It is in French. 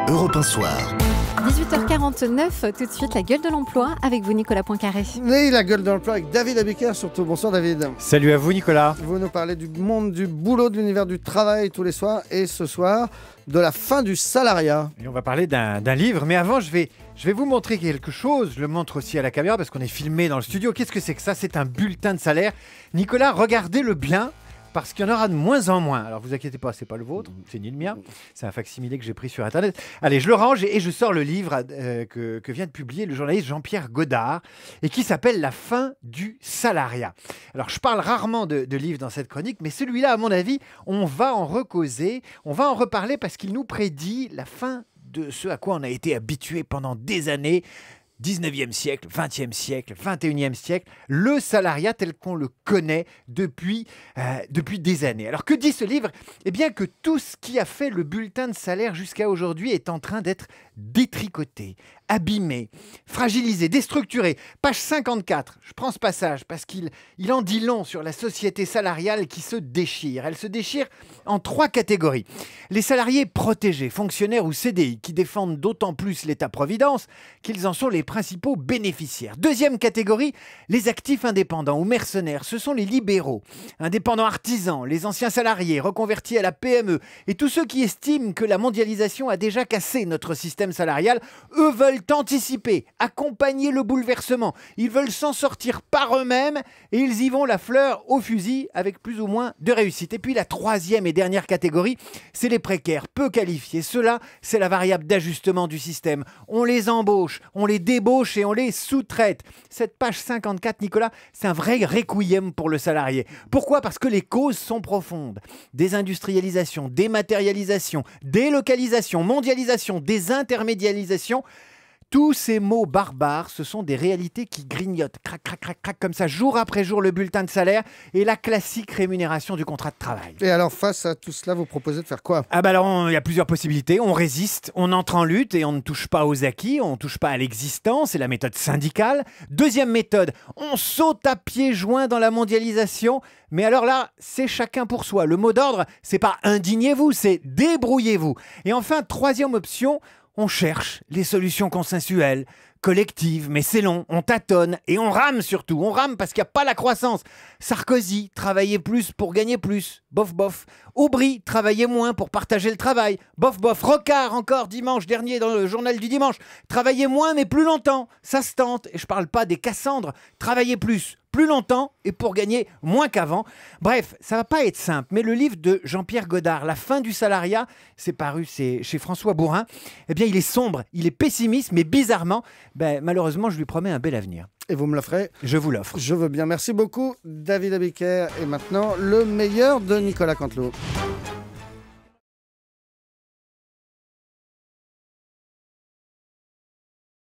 Europe 1 Soir. 18h49, tout de suite la gueule de l'emploi avec vous Nicolas Poincaré. Oui, la gueule de l'emploi avec David Abiker surtout. Bonsoir David. Salut à vous Nicolas. Vous nous parlez du monde du boulot, de l'univers du travail tous les soirs et ce soir de la fin du salariat. Et on va parler d'un livre, mais avant je vais vous montrer quelque chose. Je le montre aussi à la caméra parce qu'on est filmé dans le studio. Qu'est-ce que c'est que ça? C'est un bulletin de salaire. Nicolas, regardez-le bien. Parce qu'il y en aura de moins en moins. Alors vous inquiétez pas, c'est pas le vôtre, c'est ni le mien. C'est un facsimilé que j'ai pris sur Internet. Allez, je le range et je sors le livre que vient de publier le journaliste Jean-Pierre Godard et qui s'appelle La fin du salariat. Alors je parle rarement de livres dans cette chronique, mais celui-là, à mon avis, on va en recauser, on va en reparler parce qu'il nous prédit la fin de ce à quoi on a été habitué pendant des années. 19e siècle, 20e siècle, 21e siècle, le salariat tel qu'on le connaît depuis des années. Alors que dit ce livre? Eh bien que tout ce qui a fait le bulletin de salaire jusqu'à aujourd'hui est en train d'être détricoté, abîmé, fragilisé, déstructuré. Page 54, je prends ce passage parce qu'il en dit long sur la société salariale qui se déchire. Elle se déchire en 3 catégories. Les salariés protégés, fonctionnaires ou CDI, qui défendent d'autant plus l'État-providence qu'ils en sont les principaux bénéficiaires. Deuxième catégorie, les actifs indépendants ou mercenaires. Ce sont les libéraux, indépendants artisans, les anciens salariés reconvertis à la PME et tous ceux qui estiment que la mondialisation a déjà cassé notre système salarial. Eux veulent anticiper, accompagner le bouleversement. Ils veulent s'en sortir par eux-mêmes et ils y vont la fleur au fusil avec plus ou moins de réussite. Et puis la troisième et dernière catégorie, c'est les précaires, peu qualifiés. Ceux-là, c'est la variable d'ajustement du système. On les embauche, on les débauche et on les sous-traite. Cette page 54, Nicolas, c'est un vrai requiem pour le salarié. Pourquoi? Parce que les causes sont profondes. Désindustrialisation, dématérialisation, délocalisation, mondialisation, désintermédialisation. Tous ces mots barbares, ce sont des réalités qui grignotent, crac, crac, crac, crac, comme ça, jour après jour, le bulletin de salaire et la classique rémunération du contrat de travail. Et alors, face à tout cela, vous proposez de faire quoi? Ah bah alors, il y a plusieurs possibilités. On résiste, on entre en lutte et on ne touche pas aux acquis, on ne touche pas à l'existence, c'est la méthode syndicale. Deuxième méthode, on saute à pieds joints dans la mondialisation. Mais alors là, c'est chacun pour soi. Le mot d'ordre, c'est pas indignez-vous, c'est débrouillez-vous. Et enfin, troisième option, on cherche les solutions consensuelles, collectives, mais c'est long, on tâtonne et on rame surtout. On rame parce qu'il n'y a pas la croissance. Sarkozy, travailler plus pour gagner plus. Bof, bof. Aubry, travailler moins pour partager le travail. Bof, bof. Rocard, encore dimanche dernier dans le journal du dimanche. Travailler moins mais plus longtemps. Ça se tente. Et je parle pas des Cassandres. Travailler plus longtemps et pour gagner moins qu'avant. Bref, ça va pas être simple, mais le livre de Jean-Pierre Godard, La fin du salariat, c'est chez François Bourin, eh bien il est sombre, il est pessimiste, mais bizarrement, malheureusement, je lui promets un bel avenir. Et vous me l'offrez? Je vous l'offre. Je veux bien. Merci beaucoup, David Abiker. Et maintenant, le meilleur de Nicolas Canteloup.